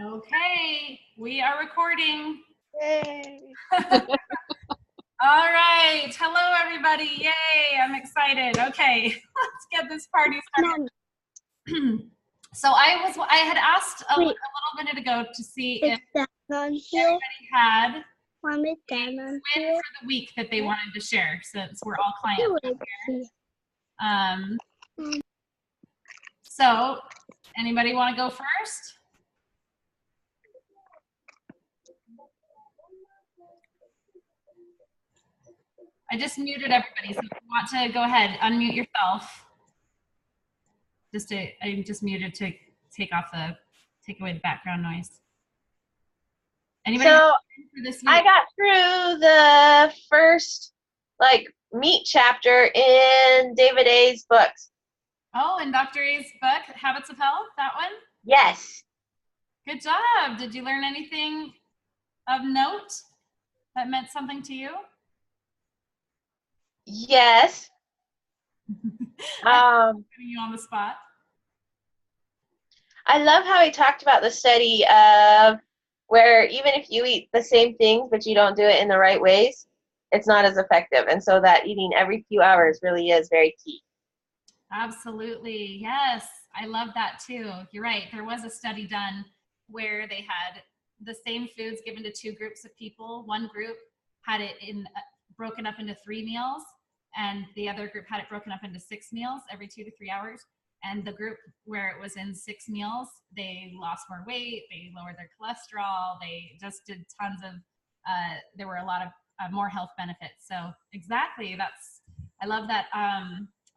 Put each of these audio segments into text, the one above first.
Okay, we are recording. Yay. All right. Hello, everybody. Yay. I'm excited. Okay, let's get this party started. So I had asked a little minute ago to see if everybody had a win for the week that they wanted to share, since we're all clients here. So anybody want to go first? I just muted everybody, so if you want to go ahead, unmute yourself. I just muted to take away the background noise. Anybody So for this week? I got through the first meat chapter in David A's books. Oh, in Dr. A's book, Habits of Health, that one? Yes. Good job. Did you learn anything of note that meant something to you? Yes. Putting you on the spot. I love how he talked about the study of where even if you eat the same things but you don't do it in the right ways, it's not as effective. And so that eating every few hours really is very key. Absolutely. Yes. I love that too. You're right. There was a study done where they had the same foods given to two groups of people. One group had it broken up into 3 meals, and the other group had it broken up into 6 meals every 2 to 3 hours. And the group where it was in 6 meals, they lost more weight, they lowered their cholesterol, they just did tons of, there were a lot of more health benefits. So exactly, I love that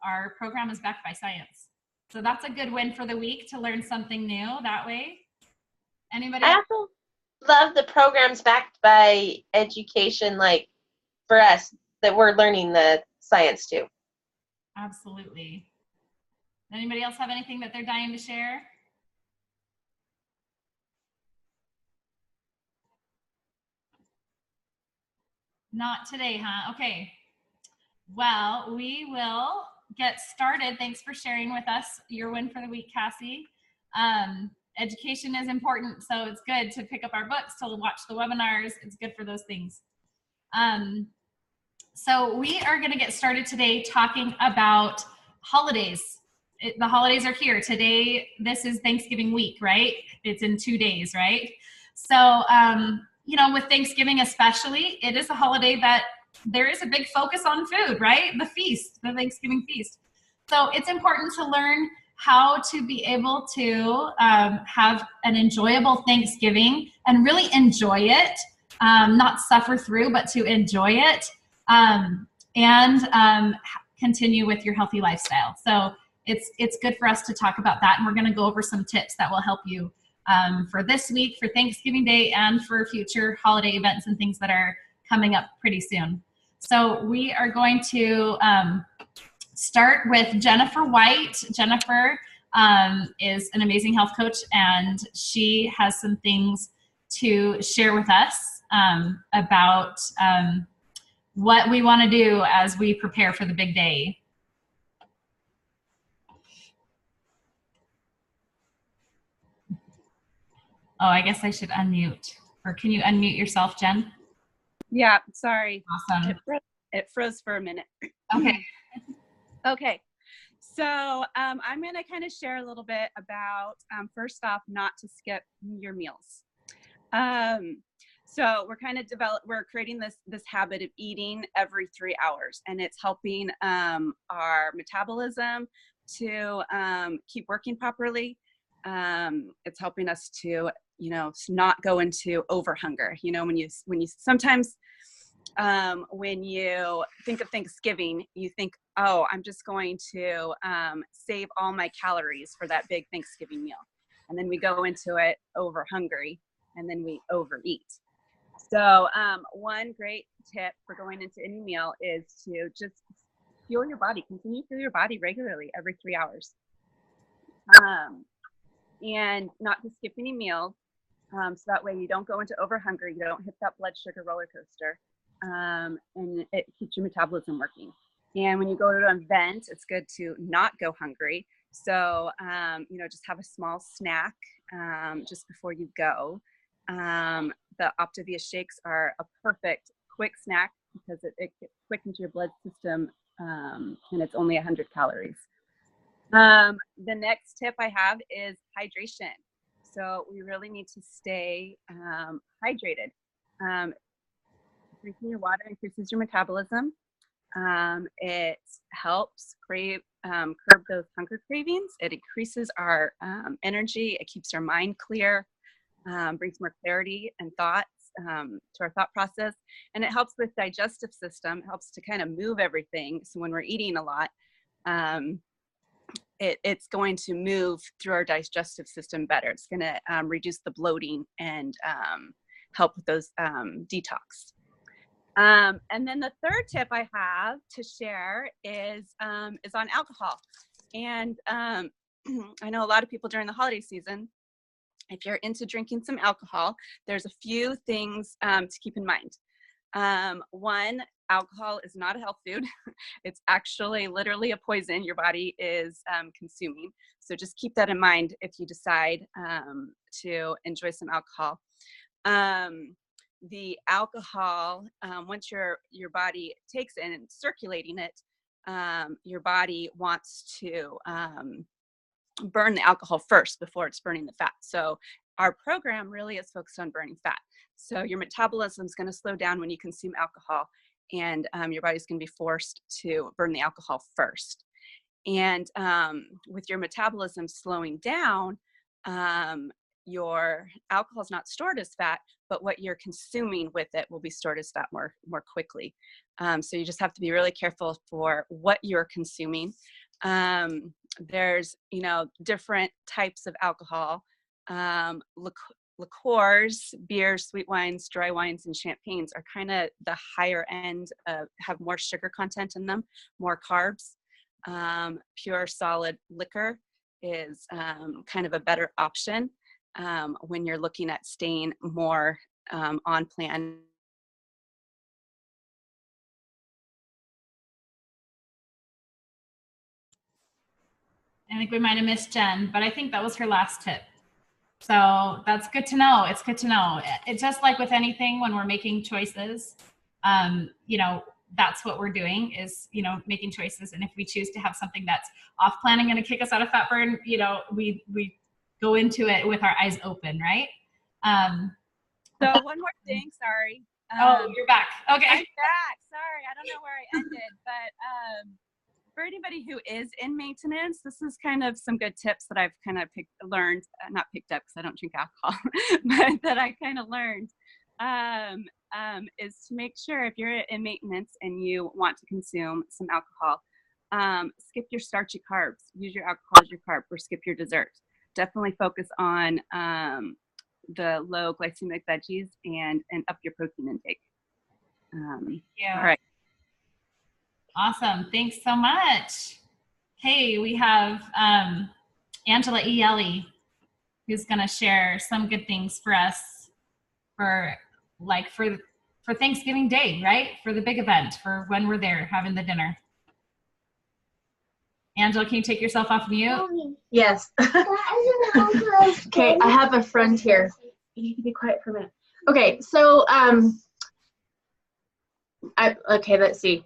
our program is backed by science. So that's a good win for the week, to learn something new that way. Anybody else? I also love the programs backed by education, like for us, that we're learning the science too. Absolutely. Anybody else have anything that they're dying to share? Not today, huh? Okay. Well, we will get started. Thanks for sharing with us your win for the week, Cassie. Education is important, so it's good to pick up our books, to watch the webinars. It's good for those things. So we are going to get started today talking about holidays. The holidays are here. Today, this is Thanksgiving week, right? It's in 2 days, right? So, with Thanksgiving especially, it is a holiday that there is a big focus on food, right? The feast, the Thanksgiving feast. So it's important to learn how to be able to have an enjoyable Thanksgiving and really enjoy it, not suffer through, but to enjoy it, and continue with your healthy lifestyle. So it's good for us to talk about that, and we're going to go over some tips that will help you for this week, for Thanksgiving Day, and for future holiday events and things that are coming up pretty soon. So we are going to start with Jennifer White. Jennifer is an amazing health coach, and she has some things to share with us about what we want to do as we prepare for the big day. Oh, I guess I should unmute. Or can you unmute yourself, Jen? Yeah, sorry. Awesome. It froze for a minute. Okay. Okay. So I'm going to kind of share a little bit about, first off, not to skip your meals. So we're creating this habit of eating every 3 hours, and it's helping our metabolism to keep working properly. It's helping us to, not go into over hunger. When you sometimes when you think of Thanksgiving, you think, oh, I'm just going to save all my calories for that big Thanksgiving meal. And then we go into it over hungry, and then we overeat. So one great tip for going into any meal is to just fuel your body, continue to fuel your body regularly every 3 hours. And not to skip any meals. So that way you don't go into over hunger, you don't hit that blood sugar roller coaster, and it keeps your metabolism working. And when you go to an event, it's good to not go hungry. So, you know, just have a small snack just before you go. The Optavia shakes are a perfect quick snack because it gets quick into your blood system, and it's only 100 calories. The next tip I have is hydration. So we really need to stay hydrated. Drinking your water increases your metabolism. It helps curb those hunger cravings. It increases our energy. It keeps our mind clear, brings more clarity and thoughts to our thought process. And it helps with digestive system. It helps to kind of move everything. So when we're eating a lot, it's going to move through our digestive system better. It's going to reduce the bloating and help with those detox. And then the third tip I have to share is on alcohol. And I know a lot of people during the holiday season, if you're into drinking some alcohol, there's a few things to keep in mind. One, alcohol is not a health food. It's actually literally a poison your body is consuming. So just keep that in mind if you decide to enjoy some alcohol. The alcohol, once your body takes it and circulating it, your body wants to burn the alcohol first before it's burning the fat. So our program really is focused on burning fat. So your metabolism is going to slow down when you consume alcohol, and your body's going to be forced to burn the alcohol first. And with your metabolism slowing down, your alcohol is not stored as fat, but what you're consuming with it will be stored as fat more quickly. So you just have to be really careful for what you're consuming. There's, you know, different types of alcohol. Liqueurs, beers, sweet wines, dry wines, and champagnes are kind of the higher end, have more sugar content in them, more carbs. Pure solid liquor is kind of a better option when you're looking at staying more on plan. I think we might have missed Jen, but I think that was her last tip. So that's good to know. It's good to know. It's just like with anything when we're making choices, you know, that's what we're doing is, you know, making choices. And if we choose to have something that's off plan and going to kick us out of fat burn, you know, we go into it with our eyes open, right? So one more thing, sorry. Oh, you're back. Okay. I'm back. Sorry, I don't know where I ended, but for anybody who is in maintenance, this is kind of some good tips that I've kind of not picked up because I don't drink alcohol, but that I kind of learned is to make sure if you're in maintenance and you want to consume some alcohol, skip your starchy carbs, use your alcohol as your carb, or skip your dessert. Definitely focus on the low glycemic veggies and up your protein intake. Yeah. All right. Awesome. Thanks so much. Hey, we have Angela Ielli, who's going to share some good things for us for Thanksgiving Day, right? For the big event, for when we're there having the dinner. Angela, can you take yourself off mute? Yes. Okay, I have a friend here. You can be quiet for a minute. Okay, so okay, let's see.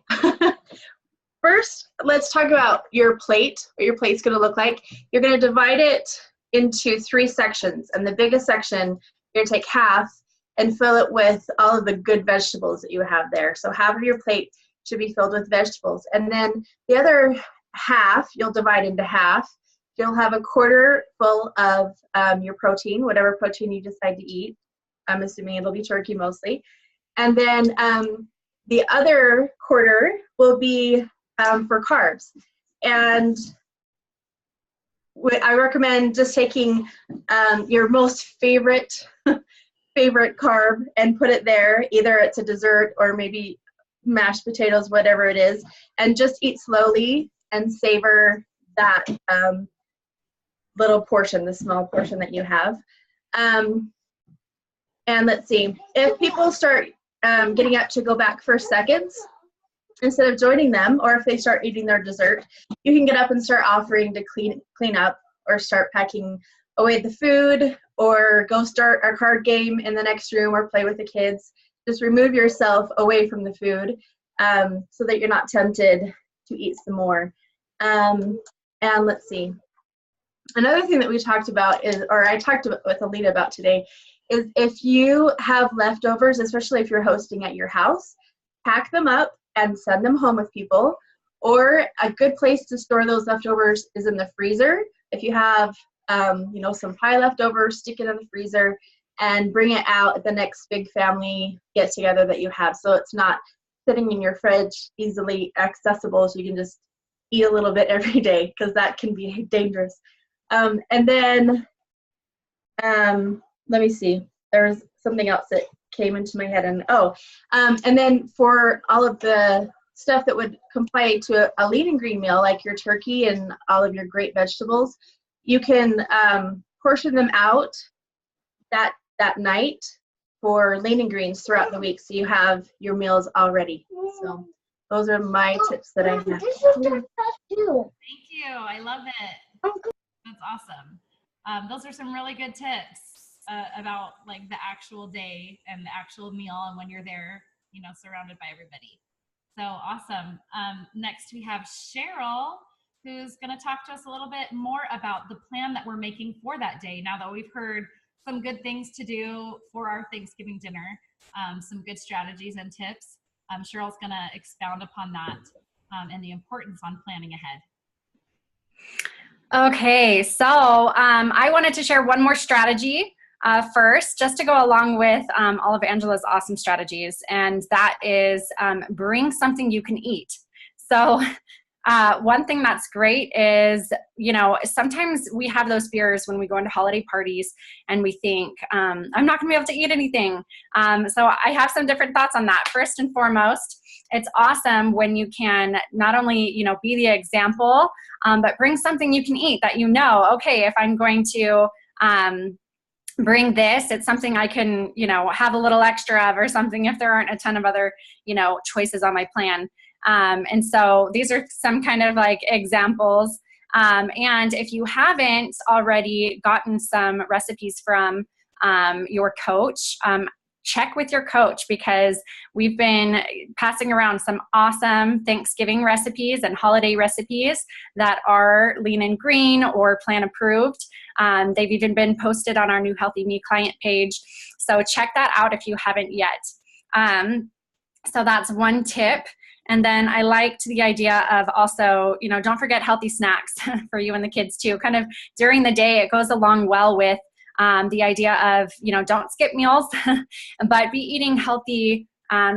First, let's talk about your plate, what your plate's going to look like. You're going to divide it into 3 sections, and the biggest section, you're going to take half and fill it with all of the good vegetables that you have there. So half of your plate should be filled with vegetables, and then the other half, you'll divide into half. You'll have a quarter full of your protein, whatever protein you decide to eat. I'm assuming it'll be turkey mostly. And then the other quarter will be for carbs. And I recommend just taking your most favorite carb and put it there. Either it's a dessert or maybe mashed potatoes, whatever it is, and just eat slowly and savor that little portion, the small portion that you have. And let's see, if people start getting up to go back for seconds, instead of joining them, or if they start eating their dessert, you can get up and start offering to clean up or start packing away the food, or go start a card game in the next room or play with the kids. Just remove yourself away from the food so that you're not tempted to eat some more. And let's see. Another thing that we talked about is, or I talked with Alita about today, is if you have leftovers, especially if you're hosting at your house, pack them up and send them home with people. Or a good place to store those leftovers is in the freezer. If you have, some pie leftovers, stick it in the freezer and bring it out at the next big family get together that you have. So it's not sitting in your fridge, easily accessible, so you can just eat a little bit every day, because that can be dangerous. And then, let me see. There's something else that came into my head. And then for all of the stuff that would comply to a lean and green meal, like your turkey and all of your great vegetables, you can portion them out that night for lean and greens throughout the week, so you have your meals already. So those are my tips that I have. Thank you. I love it. That's awesome. Those are some really good tips about like the actual day and the actual meal and when you're there, surrounded by everybody. So awesome. Next we have Cheryl, who's going to talk to us a little bit more about the plan that we're making for that day. Now that we've heard some good things to do for our Thanksgiving dinner, some good strategies and tips. Cheryl's going to expound upon that and the importance on planning ahead. Okay, so I wanted to share one more strategy first, just to go along with all of Angela's awesome strategies, and that is bring something you can eat. So one thing that's great is, sometimes we have those fears when we go into holiday parties and we think, I'm not gonna be able to eat anything. So I have some different thoughts on that. First and foremost, it's awesome when you can not only, be the example, but bring something you can eat that okay, if I'm going to bring this, it's something I can, have a little extra of or something if there aren't a ton of other, choices on my plan. And so these are some kind of like examples. And if you haven't already gotten some recipes from your coach, check with your coach, because we've been passing around some awesome Thanksgiving recipes and holiday recipes that are lean and green or plan approved. They've even been posted on our new Healthy Me client page. So check that out if you haven't yet. So that's one tip. And then I liked the idea of also, don't forget healthy snacks for you and the kids too. Kind of during the day, it goes along well with the idea of, don't skip meals, but be eating healthy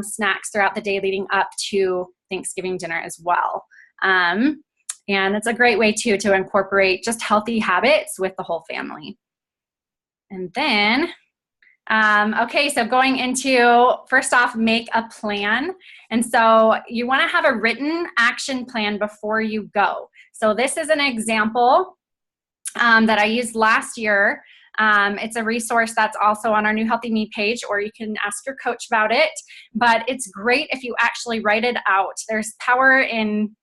snacks throughout the day leading up to Thanksgiving dinner as well. And it's a great way too to incorporate just healthy habits with the whole family. And then, okay, so going into, first off, make a plan. And so you want to have a written action plan before you go. So this is an example that I used last year. It's a resource that's also on our new Healthy Me page, or you can ask your coach about it. But it's great if you actually write it out. There's power in,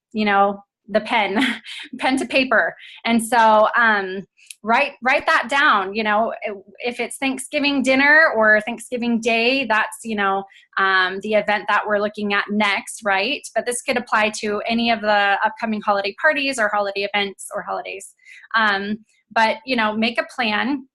the pen to paper. And so write that down. If it's Thanksgiving dinner or Thanksgiving day, that's, the event that we're looking at next, right? But this could apply to any of the upcoming holiday parties or holiday events or holidays. But, make a plan.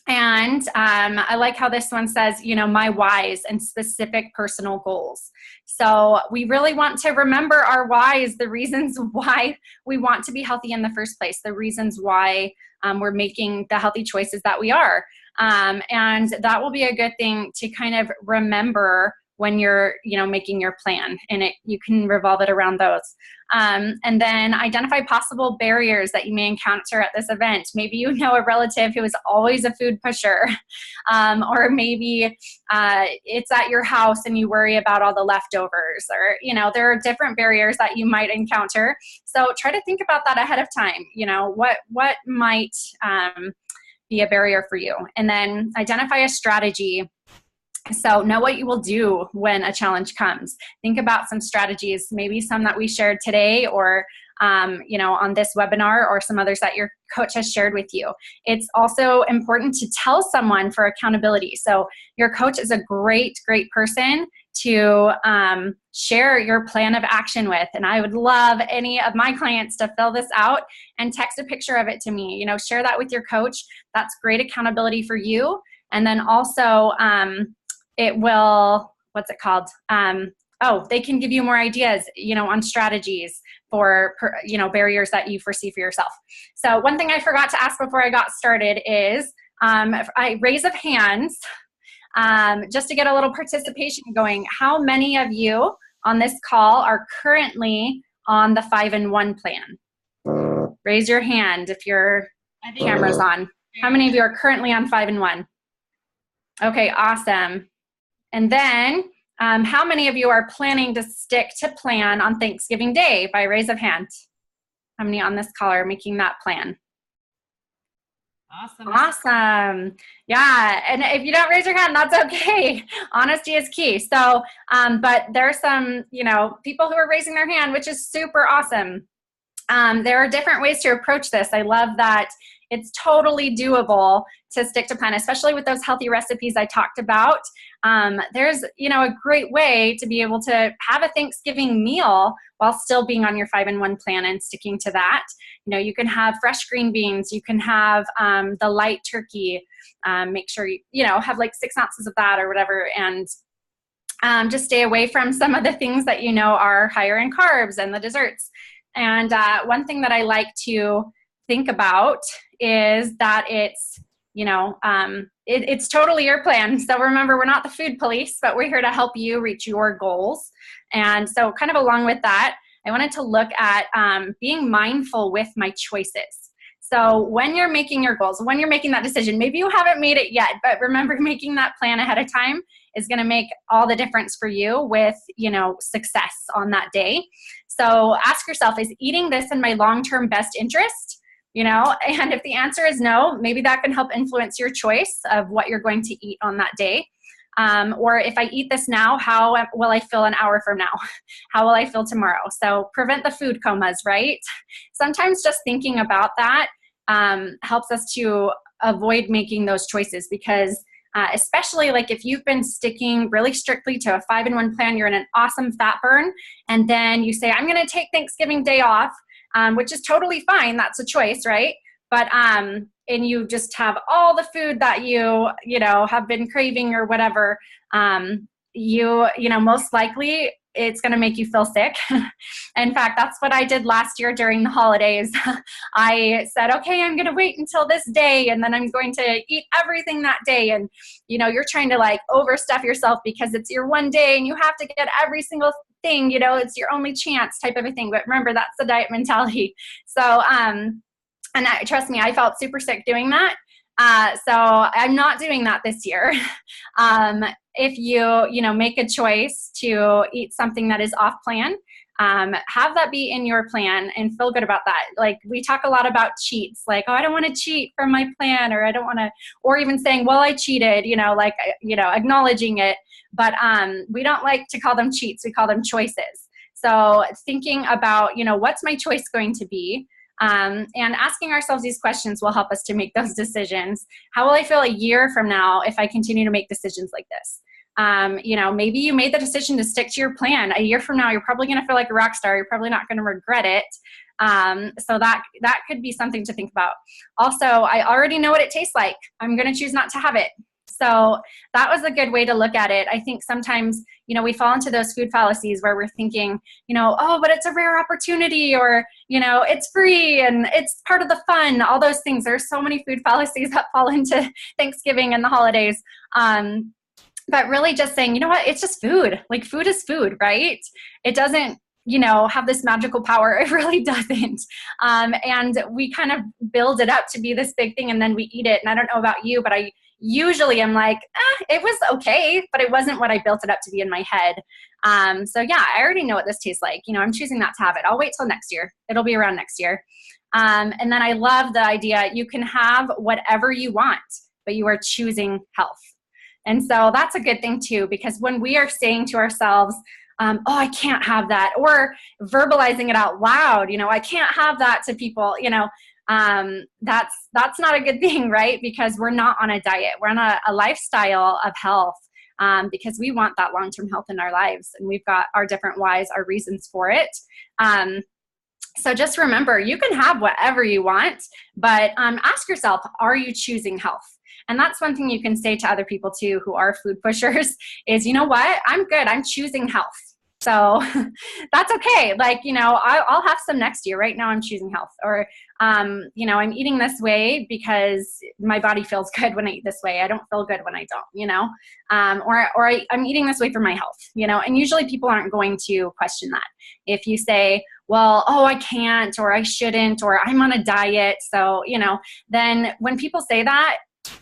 And I like how this one says, my whys and specific personal goals. So we really want to remember our whys, the reasons why we want to be healthy in the first place, the reasons why we're making the healthy choices that we are. And that will be a good thing to kind of remember when you're, making your plan, and you can revolve it around those. And then identify possible barriers that you may encounter at this event. Maybe you know a relative who is always a food pusher, or maybe it's at your house and you worry about all the leftovers, or, there are different barriers that you might encounter. So try to think about that ahead of time. What might be a barrier for you, and then identify a strategy So know what you will do when a challenge comes. Think about some strategies, maybe some that we shared today, or on this webinar, or some others that your coach has shared with you. It's also important to tell someone for accountability. So your coach is a great person to share your plan of action with. And I would love any of my clients to fill this out and text a picture of it to me. Share that with your coach. That's great accountability for you. And then also it will, what's it called? They can give you more ideas, on strategies for, barriers that you foresee for yourself. So one thing I forgot to ask before I got started is raise of hands, just to get a little participation going. How many of you on this call are currently on the 5-in-1 plan? Raise your hand if your camera's on. How many of you are currently on 5-in-1? Okay, awesome. And then how many of you are planning to stick to plan on Thanksgiving Day by raise of hand? How many on this call are making that plan? Awesome. Yeah. And if you don't raise your hand, that's okay. Honesty is key. So, but there's some, people who are raising their hand, which is super awesome. There are different ways to approach this. I love that it's totally doable to stick to plan, especially with those healthy recipes I talked about. There's, a great way to be able to have a Thanksgiving meal while still being on your 5-in-1 plan and sticking to that. You can have fresh green beans. You can have the light turkey. Make sure you have like 6 ounces of that or whatever, and just stay away from some of the things that are higher in carbs and the desserts. And one thing that I like to think about is that it's, it's totally your plan. So remember, we're not the food police, but we're here to help you reach your goals. And so kind of along with that, I wanted to look at being mindful with my choices. So when you're making your goals, when you're making that decision, maybe you haven't made it yet, but remember, making that plan ahead of time is going to make all the difference for you with, success on that day. So ask yourself, is eating this in my long-term best interest? And if the answer is no, maybe that can help influence your choice of what you're going to eat on that day. Or if I eat this now, how will I feel an hour from now? How will I feel tomorrow? So prevent the food comas, right? Sometimes just thinking about that helps us to avoid making those choices, because especially like if you've been sticking really strictly to a 5-in-1 plan, you're in an awesome fat burn, and then you say, I'm going to take Thanksgiving Day off, which is totally fine. That's a choice, right? But, and you just have all the food that you have been craving or whatever, most likely it's going to make you feel sick. In fact, that's what I did last year during the holidays. I said, okay, I'm going to wait until this day, and then I'm going to eat everything that day. And, you're trying to like overstuff yourself because it's your one day and you have to get every single thing, it's your only chance type of a thing. But remember, that's the diet mentality. So, trust me, I felt super sick doing that. So I'm not doing that this year. If you make a choice to eat something that is off plan, have that be in your plan and feel good about that. Like, we talk a lot about cheats, like, oh, I don't want to cheat from my plan, or I don't want to, or even saying, well, I cheated, acknowledging it. But we don't like to call them cheats. We call them choices. So thinking about, what's my choice going to be? And asking ourselves these questions will help us to make those decisions. How will I feel a year from now if I continue to make decisions like this? Maybe you made the decision to stick to your plan. A year from now, you're probably going to feel like a rock star. You're probably not going to regret it. So that could be something to think about. Also, I already know what it tastes like. I'm going to choose not to have it. So that was a good way to look at it. I think sometimes, we fall into those food fallacies where we're thinking, oh, but it's a rare opportunity, or, it's free and it's part of the fun, all those things. There's so many food fallacies that fall into Thanksgiving and the holidays. But really just saying, you know what, it's just food. Like, food is food, right? It doesn't, have this magical power. It really doesn't. And we kind of build it up to be this big thing, and then we eat it. And I don't know about you, but I usually am like, it was okay, but it wasn't what I built it up to be in my head. So yeah, I already know what this tastes like. I'm choosing not to have it. I'll wait till next year. It'll be around next year. And then I love the idea, you can have whatever you want, but you are choosing health. And so that's a good thing too, because when we are saying to ourselves, oh, I can't have that, or verbalizing it out loud, I can't have that to people, that's not a good thing, right? Because we're not on a diet. We're on a lifestyle of health, because we want that long-term health in our lives. And we've got our different whys, our reasons for it. So just remember, you can have whatever you want, but ask yourself, are you choosing health? And that's one thing you can say to other people too, who are food pushers, is, you know what? I'm good. I'm choosing health. So that's okay. Like, I'll have some next year. Right now I'm choosing health. Or, I'm eating this way because my body feels good when I eat this way. I don't feel good when I don't, or I'm eating this way for my health, and usually people aren't going to question that. If you say, well, oh, I can't, or I shouldn't, or I'm on a diet. So, then when people say that,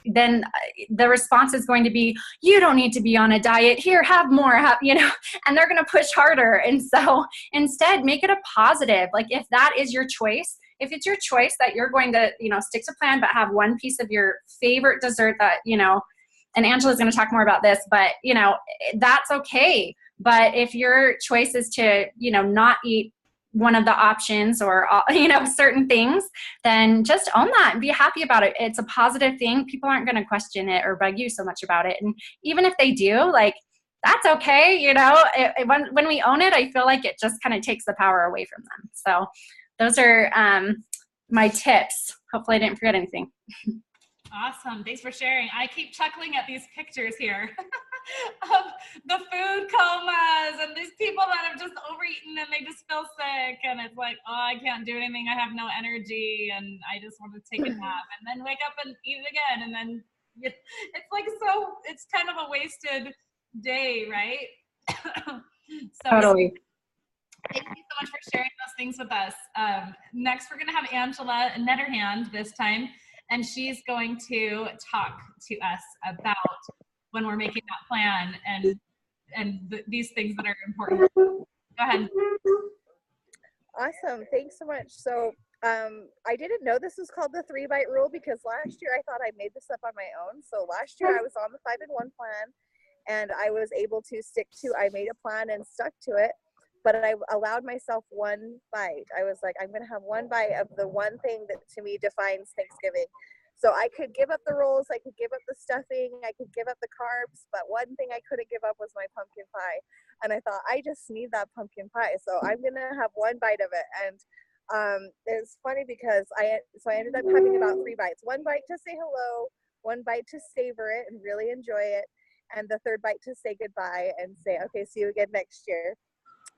then the response is going to be, you don't need to be on a diet. Here, have more, and they're going to push harder. And so instead, make it a positive. Like, if that is your choice, if it's your choice that you're going to, stick to plan, but have one piece of your favorite dessert that, and Angela's going to talk more about this, but, that's okay. But if your choice is to, not eat one of the options or, certain things, then just own that and be happy about it. It's a positive thing. People aren't going to question it or bug you so much about it. And even if they do, like, that's okay. When we own it, I feel like it just kind of takes the power away from them. So those are my tips. Hopefully I didn't forget anything. Awesome. Thanks for sharing. I keep chuckling at these pictures here of the food comas and these people that have just overeaten and they just feel sick. And it's like, oh, I can't do anything. I have no energy and I just want to take a nap and then wake up and eat it again. And then it's like, so it's kind of a wasted day, right? So Totally. thank you so much for sharing those things with us. Next, we're going to have Angela Netterhand this time. And she's going to talk to us about when we're making that plan and these things that are important. Go ahead. Awesome. Thanks so much. So I didn't know this was called the 3-bite rule because last year I thought I made this up on my own. So last year I was on the 5-in-1 plan and I was able to I made a plan and stuck to it. But I allowed myself one bite. I was like, I'm going to have one bite of the one thing that to me defines Thanksgiving. So I could give up the rolls, I could give up the stuffing, I could give up the carbs, but one thing I couldn't give up was my pumpkin pie. And I thought, I just need that pumpkin pie. So I'm going to have one bite of it. And it's funny because I ended up having about 3 bites. One bite to say hello, one bite to savor it and really enjoy it, and the third bite to say goodbye and say, okay, see you again next year.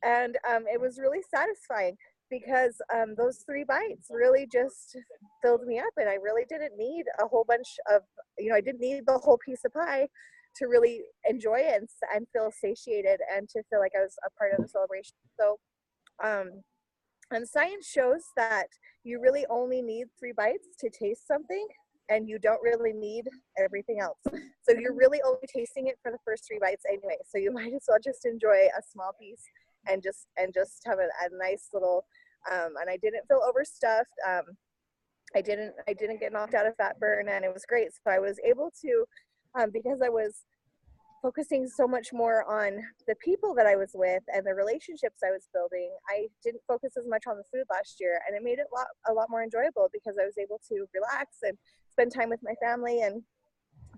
And it was really satisfying because those 3 bites really just filled me up, and I really didn't need a whole bunch of, I didn't need the whole piece of pie to really enjoy it and feel satiated and to feel like I was a part of the celebration. So, and science shows that you really only need 3 bites to taste something, and you don't really need everything else. So you're really only tasting it for the first 3 bites anyway. So you might as well just enjoy a small piece and just have a nice little, and I didn't feel overstuffed. I didn't get knocked out of fat burn, and it was great. So I was able to, because I was focusing so much more on the people that I was with and the relationships I was building, I didn't focus as much on the food last year, and it made it a lot more enjoyable because I was able to relax and spend time with my family and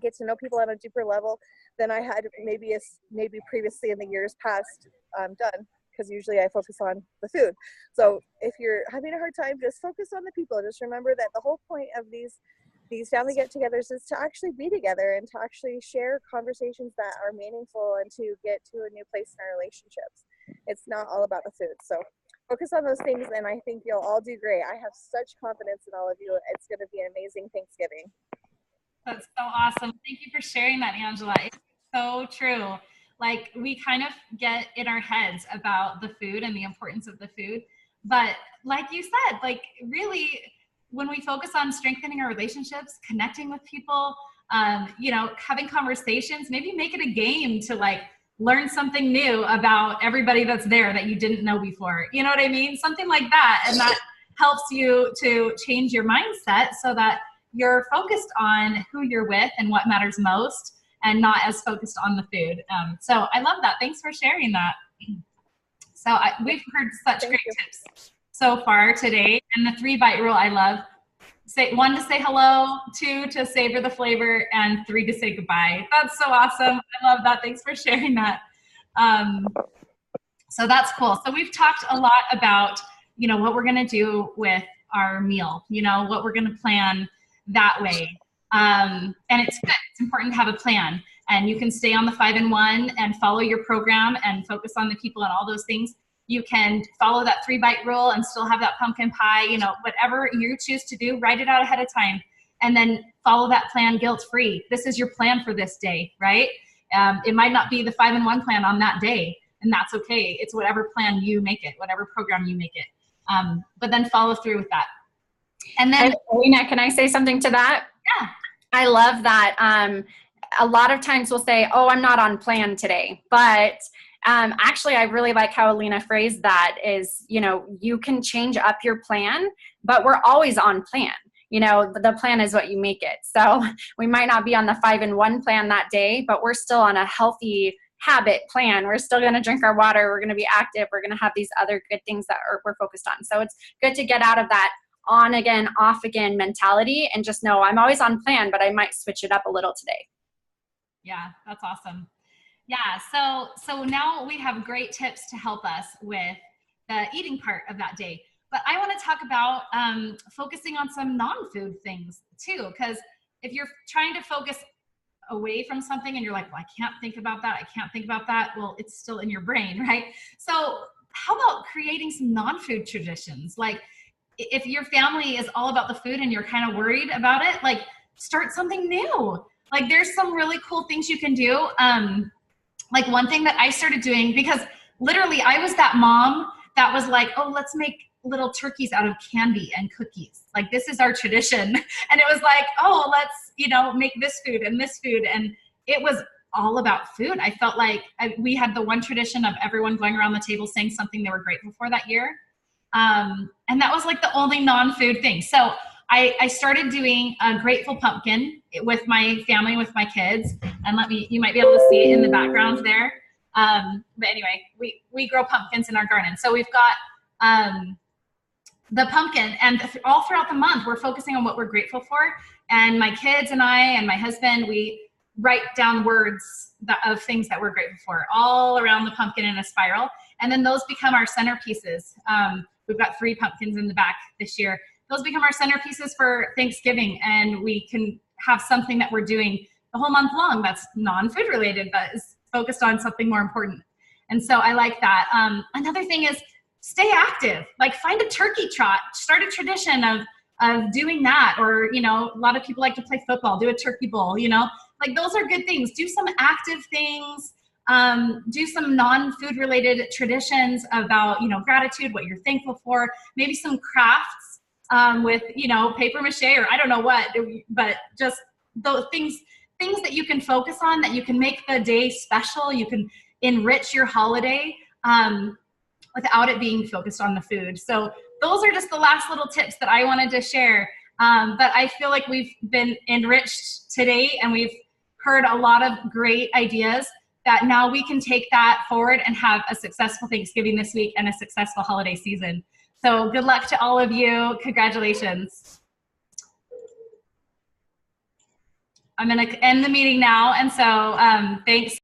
get to know people on a deeper level than I had maybe previously in the years past done, because usually I focus on the food. So if you're having a hard time, just focus on the people. Just remember that the whole point of these family get-togethers is to actually be together and to actually share conversations that are meaningful and to get to a new place in our relationships. It's not all about the food. So focus on those things, and I think you'll all do great. I have such confidence in all of you. It's going to be an amazing Thanksgiving. That's so awesome. Thank you for sharing that, Angela. It's so true. Like, we kind of get in our heads about the food and the importance of the food. But like you said, like, really, when we focus on strengthening our relationships, connecting with people, having conversations, maybe make it a game to like learn something new about everybody that's there that you didn't know before. You know what I mean? Something like that. And that helps you to change your mindset so that you're focused on who you're with and what matters most. and not as focused on the food. So I love that. Thanks for sharing that. So we've heard such great tips so far today. And the 3-bite rule I love. 1 to say hello, 2 to savor the flavor, and 3 to say goodbye. That's so awesome. I love that. Thanks for sharing that. So that's cool. So we've talked a lot about, what we're going to do with our meal, what we're going to plan that way. And it's good. It's important to have a plan. And you can stay on the 5 in 1 and follow your program and focus on the people and all those things. You can follow that 3-bite rule and still have that pumpkin pie, whatever you choose to do, write it out ahead of time and then follow that plan guilt-free. This is your plan for this day, right? It might not be the 5 in 1 plan on that day, and that's okay. It's whatever plan you make it, whatever program you make it. But then follow through with that. And then, Alina, can I say something to that? Yeah. I love that. A lot of times we'll say, oh, I'm not on plan today. But actually, I really like how Alina phrased that is, you can change up your plan, but we're always on plan. The plan is what you make it. So we might not be on the 5 in 1 plan that day, but we're still on a healthy habit plan. We're still going to drink our water. We're going to be active. We're going to have these other good things that we're focused on. So it's good to get out of that on again, off again mentality and just know I'm always on plan, but I might switch it up a little today. Yeah, that's awesome. Yeah, so now we have great tips to help us with the eating part of that day. But I want to talk about focusing on some non-food things too, because if you're trying to focus away from something and you're like, well, I can't think about that, well, it's still in your brain, right? So how about creating some non-food traditions? Like if your family is all about the food and you're kind of worried about it, like start something new. Like there's some really cool things you can do. Like one thing that I started doing, because literally I was that mom that was like, oh, let's make little turkeys out of candy and cookies. Like this is our tradition. And it was like, oh, let's, make this food. And it was all about food. I felt like we had the one tradition of everyone going around the table saying something they were grateful for that year. And that was like the only non-food thing. So I started doing a grateful pumpkin with my family, with my kids. And you might be able to see it in the background there. But anyway, we grow pumpkins in our garden. So we've got the pumpkin, and all throughout the month, we're focusing on what we're grateful for. And my kids and I and my husband, we write down words of things that we're grateful for all around the pumpkin in a spiral. And then those become our centerpieces. We've got 3 pumpkins in the back this year. Those become our centerpieces for Thanksgiving. And we can have something that we're doing the whole month long that's non-food related, but is focused on something more important. And so I like that. Another thing is stay active. Like find a turkey trot, start a tradition of doing that. Or, a lot of people like to play football, do a turkey bowl, like those are good things. Do some active things, do some non-food related traditions about, gratitude, what you're thankful for, maybe some crafts with, paper mache or I don't know what, but just those things that you can focus on, that you can make the day special. You can enrich your holiday without it being focused on the food. So those are just the last little tips that I wanted to share. But I feel like we've been enriched today and we've heard a lot of great ideas that now we can take that forward and have a successful Thanksgiving this week and a successful holiday season. So good luck to all of you. Congratulations. I'm going to end the meeting now. And so thanks.